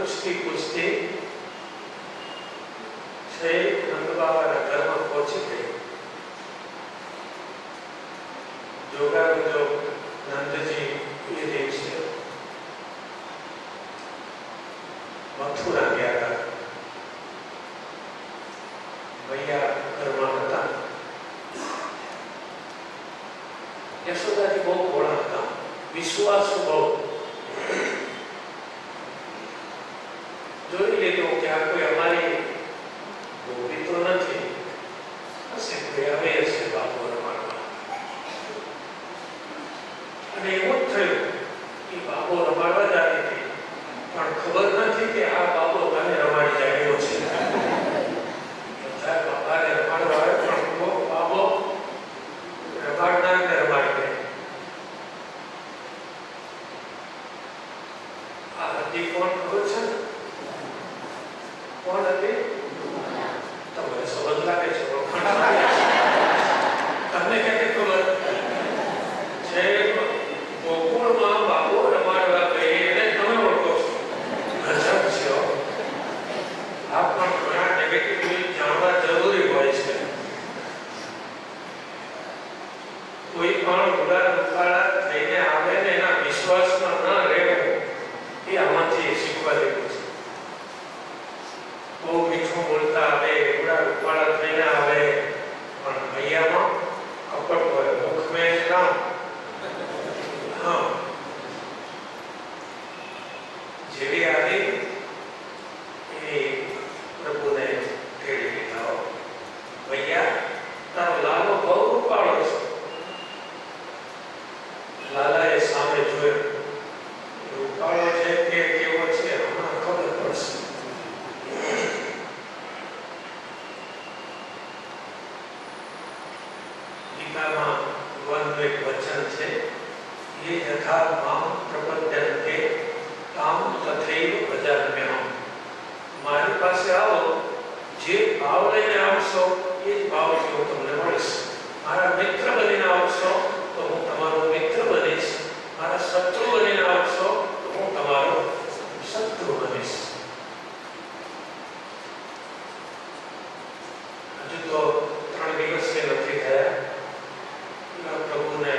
પૂછતી પૂછતી છેક નંદ બાબાના ઘરમાં પહોંચી ગઈ. જોગાનો નંદજી એ દિવસે મથુરા ગયા હતા. મૈયા ઘરમાં હતા. યશોદાજી બહુ ભોળા હતા, વિશ્વાસુ બહુ. જોઈ લીધું કે આ કોઈ અમારી ગોપી તો નથી, હશે કોઈ આવે હશે બાબો રમાડવા. અને એવું જ થયું કે બાબો રમાડવા જ આવી હતી, પણ ખબર નથી કે આ બાબો મને રમાડી જાય એવો છે. બાબાને રમાડવા આવે પણ બાબો રમાડનારને રમાડી દે. આ હતી કોણ ખબર છે? કોણ હતી? તમને સમજ લાગે છે, તમને ક્યાંથી ખબર છે? ગોકુળમાં બાબો રમાડવા ગઈ એને તમે ઓળખો છો. ગજબ છે. આ પણ ઘણા નેગેટિવ જાણવા જરૂરી હોય છે. કોઈ પણ ઉડાર ઉપાડા થઈને આવે ને એના વિશ્વાસમાં ન રહેવું, એ આમાંથી શીખવા જેવું છે. બહુ મીઠું બોલતા આવે, ઉડાર ઉપાડા થઈને આવે, પણ મૈયામાં કપટ હોય. મુખ મેં રામ. હા, જેવી આવી એ પ્રભુને તેડી લીધા. મૈયા, તારો લાલો બહુ રૂપાળો છે. લાલાએ સામે જોયો. રૂપાળો છે કે કેવો છે હમણાં ખબર પડશે. ગીતામાં ભગવાનનું એક વચન છે, એ યથા મામ પ્રપદ્યન્તે તામ તથૈવ ભજામ્યહમ. મારી પાસે આવો, જે ભાવ લઈને આવશો એ જ ભાવથી હું તમને મળીશ. મારા મિત્ર બનીને આવશો તો હું તમારો મિત્ર બનીશ. મારા શત્રુ બનીને આવશો તો હું તમારો શત્રુ બનીશ. હજુ તો 3 દિવસ નથી થયા. પ્રભુને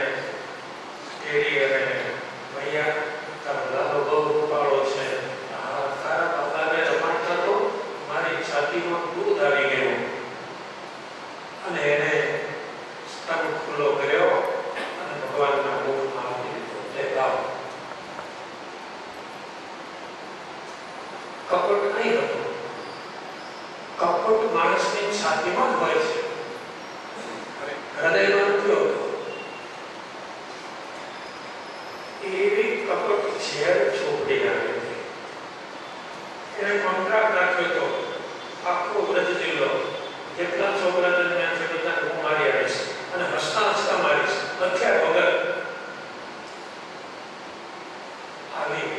તેડી અને મૈયા, તારો લાલો બહુ રૂપાળો છે. તારા બાબાને રમાડતા તો મારી છાતીમાં દૂધ આવી ગયું. અને એને સ્તન ખુલ્લો કર્યો અને ભગવાનના મુખમાં આપી દીધો. જય બાપ. કપટ નહીં હતો. કપટ માણસની છાતીમાં જ હોય છે, હૃદયમાં નથી હોતો. એવી કપટ ઝેર છોકરી આવી હતી. એને કોન્ટ્રાક્ટ રાખ્યો હતો, આખો વ્રજ જિલ્લો જેટલા છોકરા જન્મ્યા છે બધા હું મારી આવીશ અને હસતા હસતા મારીશ, હથિયાર વગર. આવી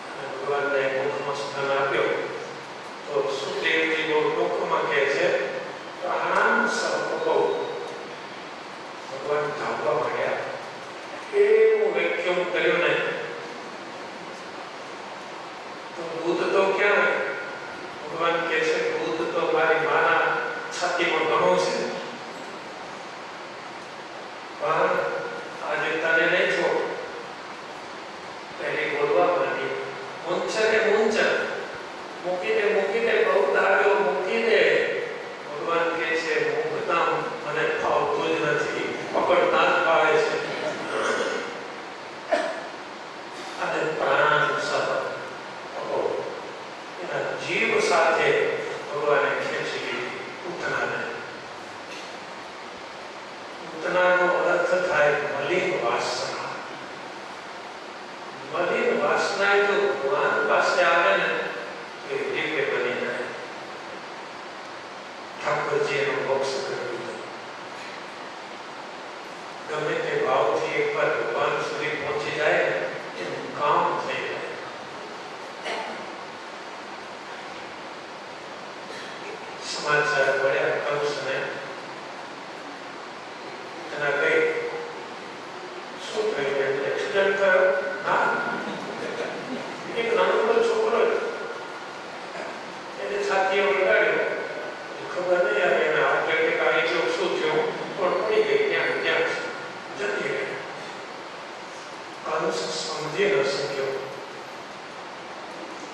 અને ભગવાનને મુખમાં સ્થાન આપ્યો તો સુખદેવજી બહુ દુઃખમાં કહે છે, પ્રાણ સર્પકો. ભગવાન ધાવવા માંડ્યા. એવું વેક્યુમ કર્યું ને તો દૂધ તો ક્યાં? ભગવાન કહે છે દૂધ તો મારી માના છાતીમાં ઘણું છે, પણ આજે તને નહીં છોડ. પહેલી બોલવા માંડી, મુંચરે મુંચર, મૂકી દે બહુ દાવ્યો મૂકી દે. ભગવાન કહે છે મુકતા મને ફાવતું જ નથી, પકડતા જ ફાવે છે. અને પ્રાણ સહ એના જીવ સાથે ભગવાને ખેંચી લીધી પૂતનાને. પૂતનાનો અર્થ થાય મલિન વાસના. મલિન વાસના જો ભગવાન પાસે આવે ને તો એ દિવ્ય બની જાય. ઠાકોરજી એનો મોક્ષ કરી દીધો. ગમે તે ભાવથી એકવાર ભગવાન સુધી પહોંચી જાય ને એનું કામ થઈ જાય. સમાચાર મળ્યા કંસને. એના કઈ શું થયું? એક્સિડન્ટ થયો? ના, એક નાનો છોકરો સમજી ન શક્યો.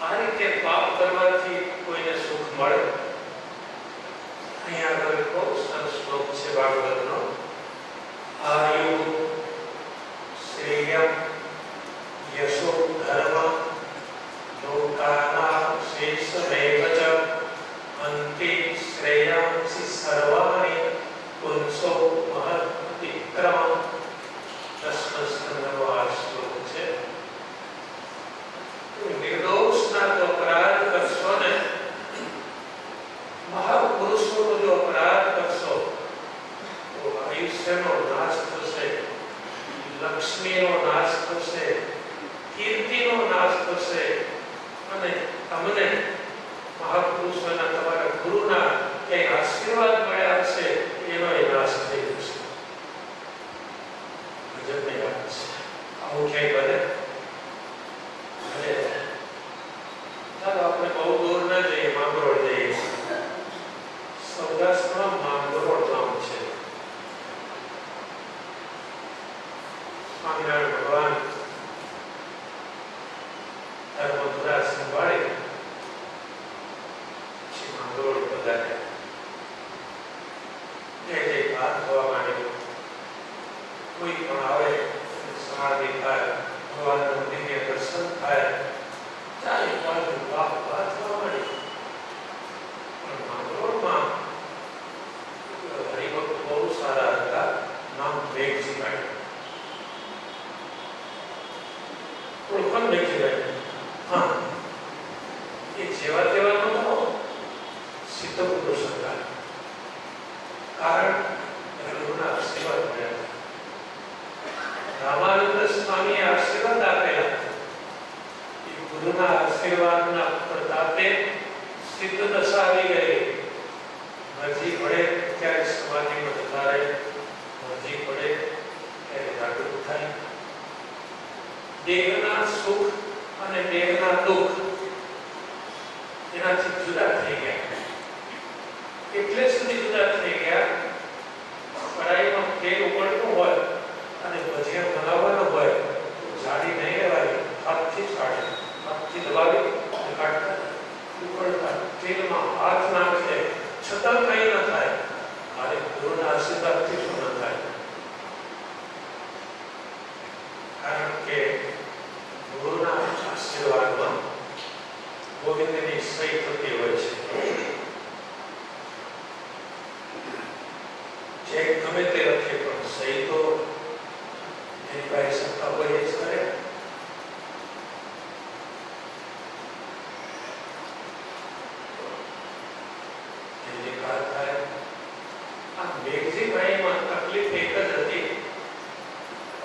આ રીતે પાપ કરવાથી કોઈને સુખ મળે? અહીંયા આગળ બહુ સરસ શ્લોક છે ભાગવતનો. આયુ શ્રેયમ યશો ધર્મ લોકાનાં શેષમેવ ચ અંતે શ્રેયાંસી સર્વાણિ પુંસો મહત્તિક્રમ. દસમા સ્કંદનો આ શ્લોક છે. નિર્દોષના તો અપરાધ કરશો ને, મહાપુરુષોનો જો અપરાધ કરશો તો આયુષ્યનો નાશ થશે, લક્ષ્મીનો નાશ થશે, કીર્તિનો નાશ થશે અને તમને મહાપુરુષોના તમારા ગુરુના કે આશીર્વાદ મળ્યા છે એનો નાશ થઈ જશે. ગજબની વાત છે. આવું ક્યાંય બને? ચાલો આપણે બહુ દૂર ન જઈએ, માંગરોળ જઈએ. સૌરાષ્ટ્રમાં માંગરોળ ગામ છે. સ્વામિનારાયણ ભગવાન ધર્મધુરા સંભાળી પછી માંગરોળ પધાર્યા. જય જયકાર થવા માંડ્યો. કોઈ પણ આવે સમાધિ થાય, ભગવાનના દિવ્ય દર્શન થાય, ચારે બાજુ વાહ વાહ થવા માંડી. પણ માંગરોળમાં હરિભક્ત બહુ સારા હતા. નામ મેઘજીભાઈ. ઓળખાણ મેઘજીભાઈ? હા, એ જેવા તેવા નહોતા, સિદ્ધ પુરુષ હતા. કારણ ગુરુના આશીર્વાદ મળ્યા. રામાનંદ સ્વામીએ આશીર્વાદ આપેલા. ગુરુના આશીર્વાદના પ્રતાપે સિદ્ધ દશા આવી ગઈ. મરજી પડે ત્યારે સમાધિમાં જતા રહે, મરજી પડે ત્યારે જાગૃત થાય. દેહના સુખ અને દેહના દુઃખ એનાથી જુદા થઈ ગયા. એટલે સુધી જુદા થઈ ગયા, કડાઈમાં તેલ ઉકળતું હોય અને ભજીયા બનાવવાનો હોય તો જાડી નહીં લેવાની, હાથથી જ કાઢે, હાથથી દબાવી અને કાઢતા ઉકળતા તેલમાં હાથ નાખે છતાં કંઈ ન થાય. મારે ગુરુના આશીર્વાદથી શું ન થાય? કારણ કે ગુરુના આશીર્વાદમાં ગોવિંદની સહી થતી હોય છે. જે ગમે તે લખે પણ સહી તો એની પાસે સત્તા હોય એ જ કરે. મેઘજીભાઈમાં તકલીફ એક જ હતી,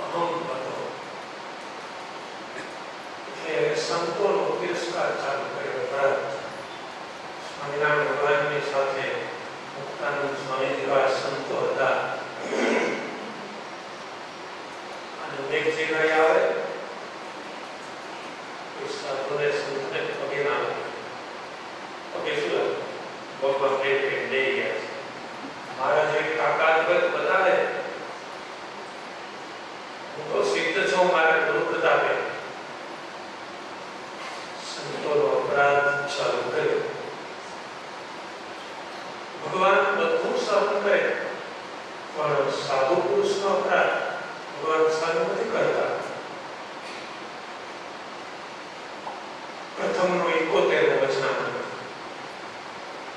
અહમ હતો. એટલે સંતોનો તિરસ્કાર ચાલુ કર્યો. સ્વામિનારાયણ ભગવાનની સાથે મુક્તાનંદ સ્વામી જેવા સંતો હતા. અને મેઘજીભાઈ આવે તો સાધુને સંતને પગે ના લાગે. પગે શું લાગે? ભગવાન પ્રેમ દઈ ગયા છે. મારા જે તાકાત બતાવે, હું તો સિદ્ધ છું મારા ગુરુ પ્રતાપે. સંતોનો અપરાધ ચાલુ કર્યો. ભગવાન બધું સહન કરે, પણ સાધુ પુરુષનો અપરાધ ભગવાન સહન નથી કરતા. પ્રથમનો 71 વચનામૃત.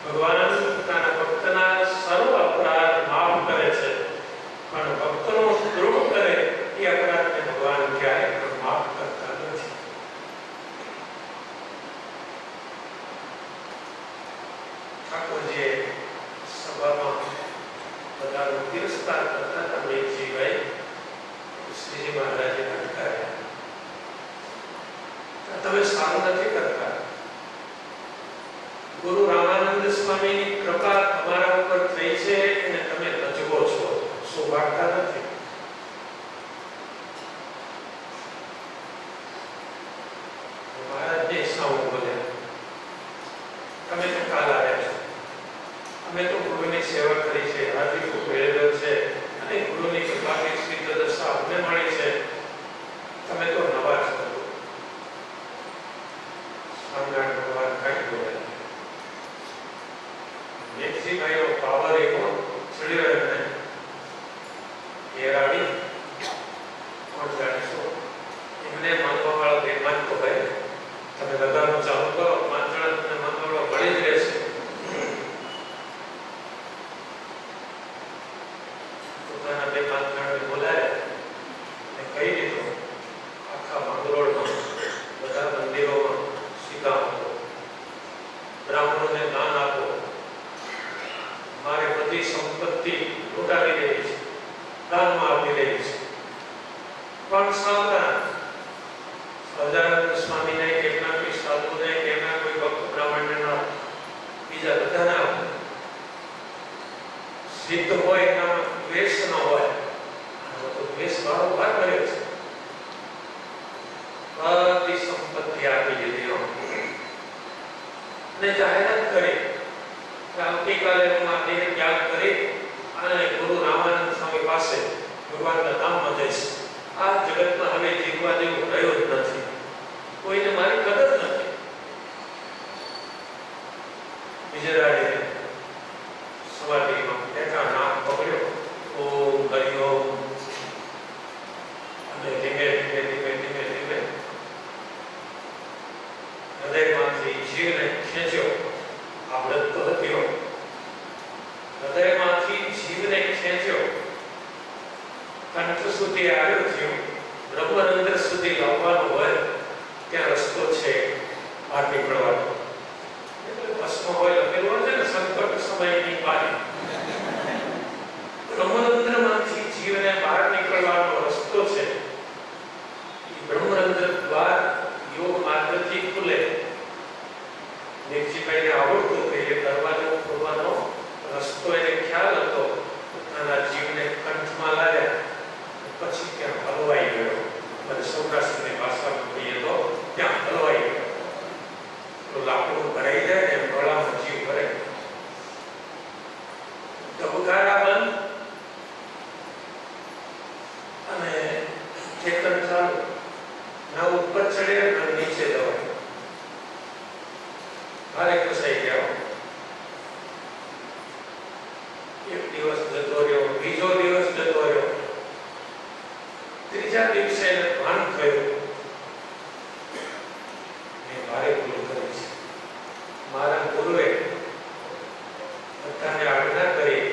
ભગવાન પોતાના ભક્તના સર્વ અપરાધ માફ કરે છે, પણ ભક્તનો દ્રોહ કરે એ અપરાધને ભગવાન ક્યારેય પણ માફ કરતા નથી. ઠાકોરજીએ સભામાં બધાનો તિરસ્કાર કરતા હતા. મેઘજીભાઈ શ્રીજી મહારાજે અટકાવ્યા. તમે સારું નથી કરતા. ગુરુ રામાનંદ સ્વામીની કૃપા તમારા ઉપર થઈ છે અને તમે રજવો છો, સૌભાગ્યતા નથી. મહારાજને સાવ બોલ્યા, તમે તો કાલ આવ્યા છો, અમે તો ગુરુની સેવા કરી છે, હાથી ખૂબ મેળવેલો છે અને ગુરુની કૃપાથી સિદ્ધ દશા અમને મળી છે. તમે તો નવા છો. હોય એનામાં દ્વેષ ન હોય. આનો તો દ્વેષ વાળો ભાગ કર્યો છે. બધી સંપત્તિ આપી દીધી અને જાહેરાત કરી કે આવતીકાલે હું આ દેહ ત્યાગ કરી અને ગુરુ રામાનંદ સ્વામી પાસે ભગવાનના ધામમાં જઈશ. આ જગતમાં હવે જીવવા જેવું રહ્યું જ નથી. કોઈને મારી કદર નથી. વિજયરાજે સમાધિમાં બેઠા, નામ પકડ્યો, ઓમ હરિ ઓમ, અને ધીમે ધીમે ધીમે ધીમે ધીમે હૃદયમાંથી જીવને ખેંચ્યો. આવડત તો હતી, હૃદયમાંથી જીવને ખેંચ્યો, કંઠ સુધી આવ્યો જીવ. બ્રહ્મરંધ્ર સુધી લાવવાનો હોય ત્યાં રસ્તો છે બહાર નીકળવાનો. ભસ્મ હોય લખેલું છે ને, સંકટ સમયની પારી. બ્રહ્મરંધ્રમાંથી જીવને બહાર નીકળવાનો રસ્તો છે. બ્રહ્મરંધ્ર દ્વાર યોગ માર્ગથી ખુલે. નિકજીભાઈને આવડતું કે એ દરવાજો ખોલવાનો રસ્તો એને ખ્યાલ હતો. પોતાના જીવને કંઠમાં લાવ્યા, પછી ત્યાં હલવાઈ ગયો. અને સૌરાષ્ટ્રની ભાષામાં કહીએ તો ત્યાં હલવાઈ ગયો. તો લાકડું ભરાઈ જાય ને ગળામાં જીવ ભરે. ધબકારા બંધ અને ચેતન ચાલુ. ના ઉપર ચડે ના નીચે જવાય. ભારે કસાઈ ગયા. એક દિવસ જતો રહ્યો, બીજો દિવસ જતો રહ્યો, ત્રીજા દિવસે ભાન થયું મેં ભારે ભૂલ કરી છે. મારા ગુરુએ બધાને આજ્ઞા કરી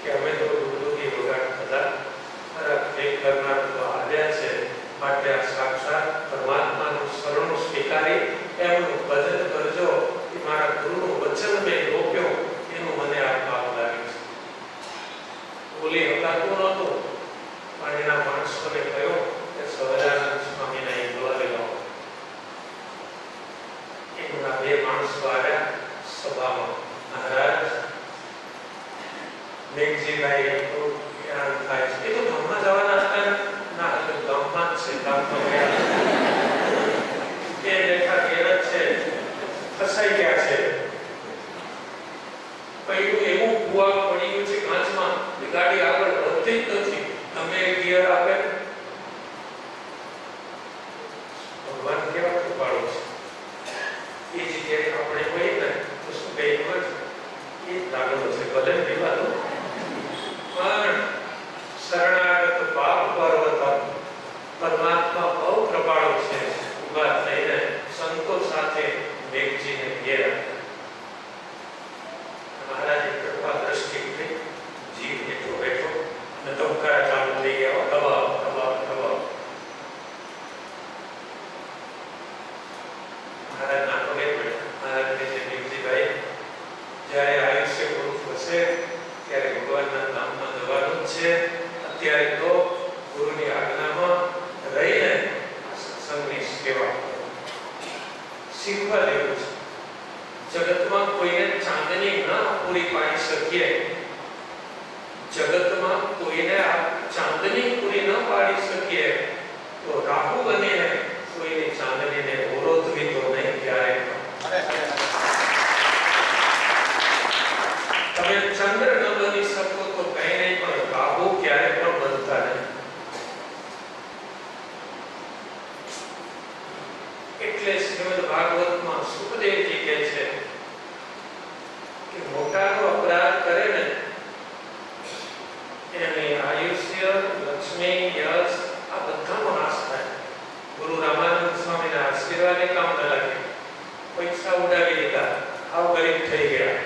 કે અમે તો ગુરુજી વગાડ થતા ખરાબ એક કરનાર તો આવ્યા છે, માટે આ સાક્ષાત પરમાત્માનું શરણું સ્વીકારી એમનું ભજન કરજો. કે મારા ગુરુનું વચન મેં રોક્યો એનું મને આ ભાવ લાગે છે. બોલી હકાતું નહોતું, પણ એના માણસોને કહ્યું કે સહજાનંદ સ્વામીને અહીં બોલાવી લાવો. એમના બે માણસો આવ્યા સભામાં. મહારાજ મેઘજીભાઈ તો હેરાન થાય છે. એ તો ગામમાં જવાના હતા. ના, એટલે ગામમાં જ છે, ગામમાં ગયા એ બેઠા ઘેર જ છે, ફસાઈ ગયા છે. પહેલું એવું કુવા પડી ગયું છે કાચમાં, ગાડી આગળ વધતી જ નથી. તમે ગિયર આપે. ભગવાન કેવા કૃપાળુ છે. એ જગ્યાએ આપણે હોઈએ ને તો શું કહીએ ખબર છે? એ લાગેલો છે ભલે વિવાદો, પણ શરણાગત પાપ પર્વત પરમાત્મા બહુ કૃપાળુ છે. ઉભા થઈને સંતો સાથે મેઘજીને ઘેર મહારાજે કૃપા દ્રષ્ટિ કરી. જીવ બેઠો બેઠો અને ધબકારા ચાલુ થઈ ગયા. દબાવ દબાવ દબાવ. મહારાજ ના પગે પડ્યા. મહારાજ કહે છે, મેઘજીભાઈ, જ્યારે આયુષ્ય પૂરું થશે ત્યારે ભગવાનના ધામમાં જવાનું જ છે. અત્યારે તો ગુરુની આજ્ઞામાં રહીને સત્સંગની સેવા શીખવા જેવું છે. જગતમાં કોઈને ચાંદની ના પૂરી પાડી શકીએ, જગતમાં કોઈને ચાંદની પૂરી ન પાડી શકીએ તો રાહુ બનીને કોઈની ચાંદનીને અવરોધવી તો નહીં ક્યારે. તમે ચંદ્ર ન બની શકો તો કઈ નહીં, પણ રાહુ ક્યારે પણ બનતા નહીં. એટલે શ્રીમદ ભાગવતમાં સુખદેવજી કહે છે કે મોટાનો અપરાધ કરે ને એની આયુષ્ય, લક્ષ્મી, યશ આ બધાનો નાશ થાય. ગુરુ રામાનંદ સ્વામીના આશીર્વાદે કામ ન લાગે. પૈસા ઉડાવી દીધા, આવ ગરીબ થઈ ગયા,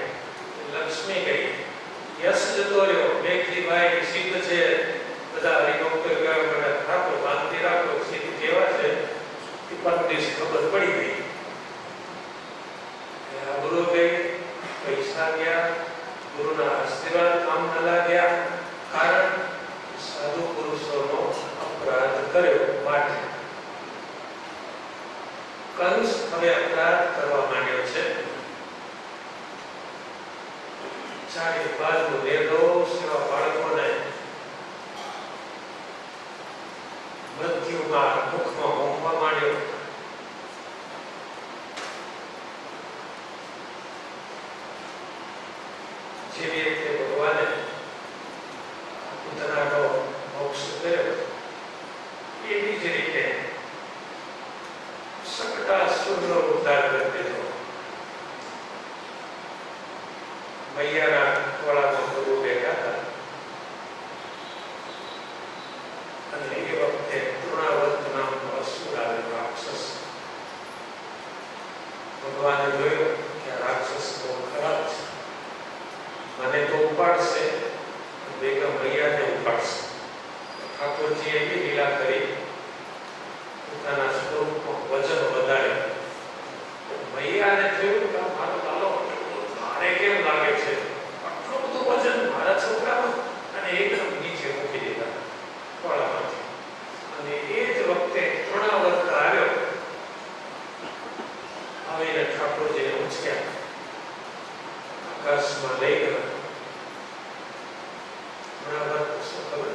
લક્ષ્મી ગઈ, યશ જતો રહ્યો. મેઘજીભાઈ સિદ્ધ છે, બધા હરિભક્તો કહેવા રાખો, શાંતિ રાખો, સિદ્ધ કેવા છે. દિવસ ખબર પડી ગઈ. ગુરુ ગઈ, પૈસા ગયા, ગુરુના આશીર્વાદ કામ ન લાગ્યા. કારણ સાધુ પુરુષોનો અપરાધ કર્યો માટે. કંસ હવે અપરાધ કરવા માંડ્યો છે. ચારે બાજુ વેદો જેવી રીતે ભગવાને પૂતનાનો મોક્ષ કર્યો એવી જ રીતે શકટાસુરનો ઉદ્ધાર કરી દીધો. મૈયાના ખોળામાં ગુરુ બેઠા હતા અને એ વખતે તૃણાવર્ત નામનો અસુર આવ્યો, રાક્ષસ. ભગવાને જોયું કે આ રાક્ષસ બહુ ખરાબ છે, મને તો ઉપાડશે, ભેગા મૈયાને ઉપાડશે. ઠાકોરજીએ એવી લીલા કરી, પોતાના સ્વરૂપમાં વજન વધાર્યું. મૈયાને થયું કે મારો લાલો મારે કેમ લાગે છે, આટલું બધું વજન મારા છોકરામાં, અને એકદમ નીચે મૂકી દીધા ખોળામાંથી. અને એ જ વખતે તૃણાવર્ત આવ્યો, આવીને ઠાકોરજીને ઉંચક્યા, આકાશમાં લઈ ગયો. તૃણાવર્ત શું ખબર?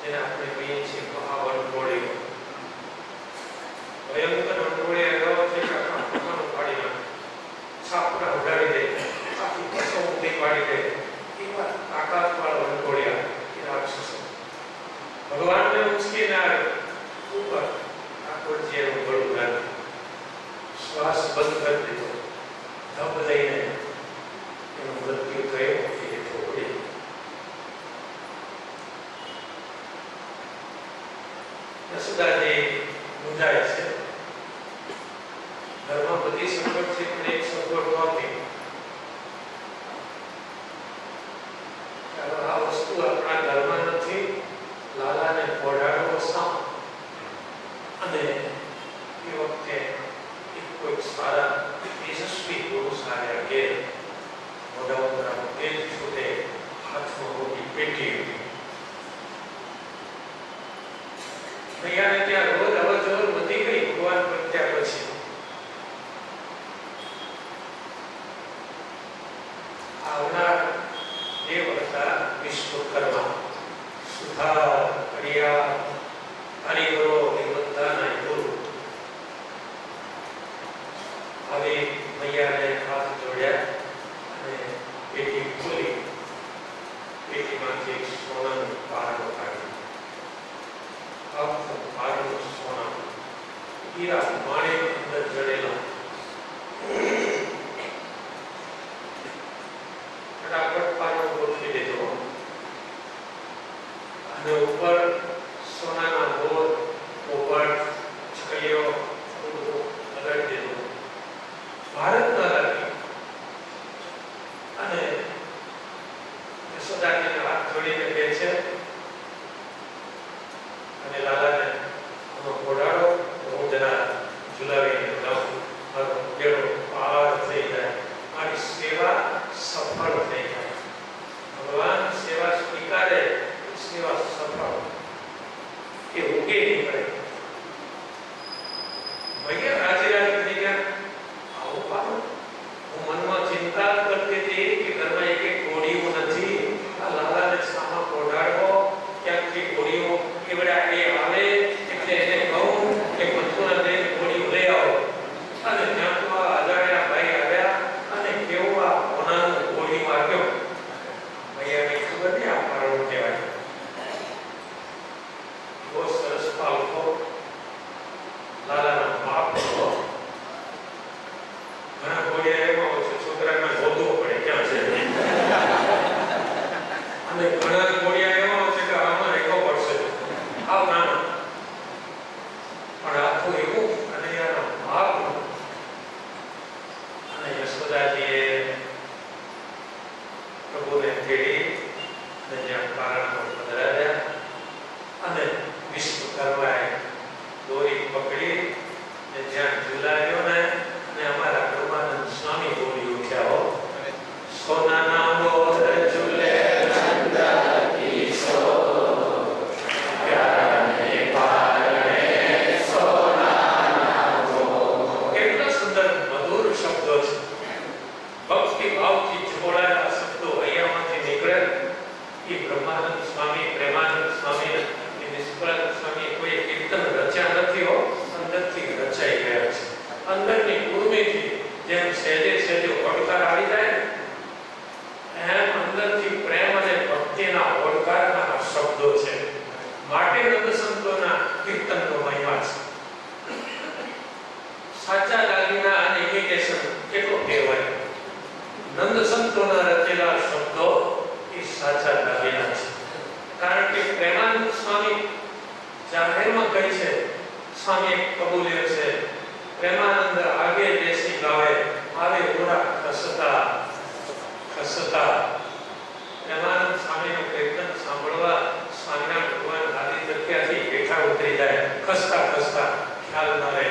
જેને આપણે કહીએ છીએ મહાવંટોળીઓ. ભયંકર વંટોળી આવ્યો છે કે આખા મકાનો પાડી નાખે, છાપરા ઉડાડી દે, આખી બસો ઊંધી પાડી દે, એવા તાકાતવાળા વંટોળિયા એ રાક્ષસો. ભગવાનને ઉંચકીને આવ્યો ઉપર, ઠાકોરજી એનું ગળું ગાળ્યું, શ્વાસ બંધ કરી દીધો, ધબ લઈને એનું મૃત્યુ થયું. એ ઠોકરી યશોદાજી મૂંઝાય છે. ઘરમાં બધી સગવડ છે પણ એક સગવડ નહોતી. આ વસ્તુ આપણા ઘરમાં નથી, લાલાને પોઢાડવો સામ. અને એ વખતે કોઈ સારા તેજસ્વી પુરુષ આવ્યા, ઘેર મોઢા ઉપર તેજ છૂટે, હાથમાં મોટી પેટી હતી. મૈયાને ત્યાં રોજ અવરજવર વધી ગઈ ભગવાન પ્રત્યા પછી. આવનાર દેવ હતા વિશ્વકર્મા, સુધાર, હરિયા, હરિવરો એ બધાના ગુરુ. હવે મૈયાને હાથ જોડ્યા અને પેટી ખોલી, પેટીમાંથી એક સોનાનું પારણો કાઢ્યો. પારણો સોના, હીરા માણેક અંદર જડેલા. ફટાફટ પારણો ગોઠવી દીધો અને ઉપર સોનાના મોર, પોપટ, છકલીઓ લગાડી દીધું. ભારત ના લાગી અને યશોદાજીને હાથ જોડીને કહે છે, અને લાલાને ઘોડાડો, હું જરા ઝુલાવીને લાવું, મારો બેડો પાર થઈ જાય, મારી સેવા સફળ થઈ જાય. ભગવાન સેવા સ્વીકારે, સેવા સફળ, એ ઉગે નીકળે. ભૈયા રાજી રાજી થઈ ગયા. આવું પાડો, હું મનમાં ચિંતા કરતી હતી કે ઘરમાં એક એક ગોળીઓ નથી, આ લાલાને સામા ઘોડાડવો, ક્યાંકથી ગોળીઓ કેવડા એ આવે, એટલે એને કહું કે મથુરા જઈને ગોળીઓ લઈ આવો. અને ત્યાં તો આ અજાણ્યા ભાઈ આવ્યા અને કેવો આ હોનાનું ગોળી માર્યો. ભૈયાને ખબર નહીં આ પારણું કહેવાય. બહુ સરસ પાલકો લાલાના બાપ હતો. ઘણા ગોળિયા એમાં હોય છે, છોકરાને શોધવો પડે ક્યાં છે. અને ઘણા ગોળિયા એવા હોય છે કે આમાં રેખો પડશે, આવ નાનો. પણ આખું એવું અને એના બાપ. અને યશોદાજીએ પ્રભુને તેડી અને જ્યાં પારણમાં પધરાવ્યા અને વિશ્વકર્માએ દોરી પકડી નંદ સંતોના રચેલા શબ્દો એ સાચા લાગેલા છે. કારણ કે પ્રેમાનંદ સ્વામી જાહેરમાં કહે છે, સ્વામી કબૂલ્યો છે, પ્રેમાનંદ આગે બેસી ગાવે આવે ઓરા ખસતા ખસતા. પ્રેમાનંદ સ્વામીનું કીર્તન સાંભળવા સ્વામિનારાયણ ભગવાન આદિ જગ્યાથી બેઠા ઉતરી જાય, ખસતા ખસતા ખ્યાલ ન રહે.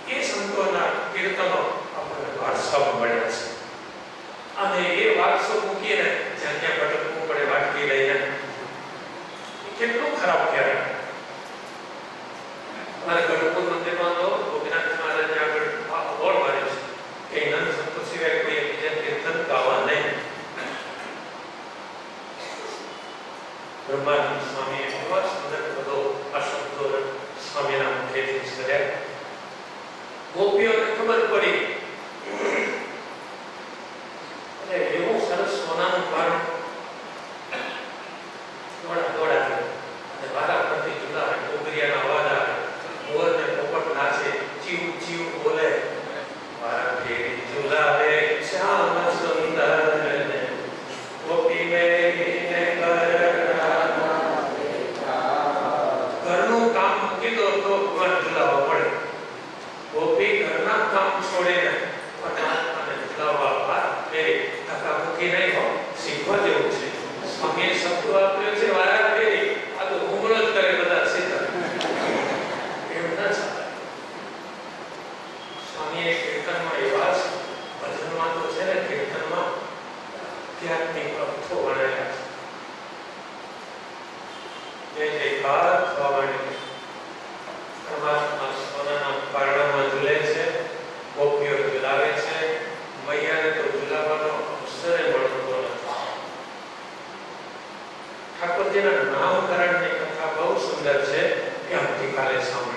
એ સંતોના કીર્તનો આપણને વારસામાં મળ્યા છે. અને એ વારસો મૂકીને જ્યાં ત્યાં ભટકવું પડે વાટકી લઈને, એ કેટલું ખરાબ કહેવાય. અમારે ગઢપુર મંદિરમાં તો ગોપીનાથ મહારાજે આગળ બોર્ડ માર્યો છે કે નંદ સંતો સિવાય કોઈ બીજા કીર્તન ગાવા નહીં. બ્રહ્માનંદ સ્વામીએ એવા સુંદર પદો આ શબ્દો સ્વામીના મુખેથી કર્યા. ગોપીઓને ખબર પડી અને એવું સરસ સોનાનું કારણ દોડા દોડા અને વારા પરથી જુદા ડોગરિયાના અવાજ આવે, મોર ને પોપટ નાચે, ચીવ ચીવ બોલે, વારા ફેરી ઝુલાવે શ્યામ સુંદર ને ગોપી મેરીને ઘરનું કામ મૂકી દો તો ભગવાન ઝુલાવવા પડે. ગોપી ઘરના કામ છોડીને પરમાત્માને ઝુલાવવા વાત ફેરી ધક્કા મૂકી નહીં હો, શીખવા જેવું છે. સ્વામીએ શબ્દ વાપર્યો છે વારા ફેરી, આ તો હુમલો જ કરે બધા સીધા, એવું ન ચાલે. સ્વામીએ કીર્તનમાં એવા ભજનમાં તો છે ને, કીર્તનમાં આધ્યાત્મિક અર્થો ગણાયા છે. જે જયકાર થવા માંડે, પરમાત્મા સોનાના પારણામાં ઝૂલે છે, ગોપીઓ ઝુલાવે છે, મૈયાને તો ઝુલાવવાનો અવસર મળતો નથી. ઠાકોરજીના નામકરણની કથા બહુ સુંદર છે, એ આવતીકાલે સાંભળીએ.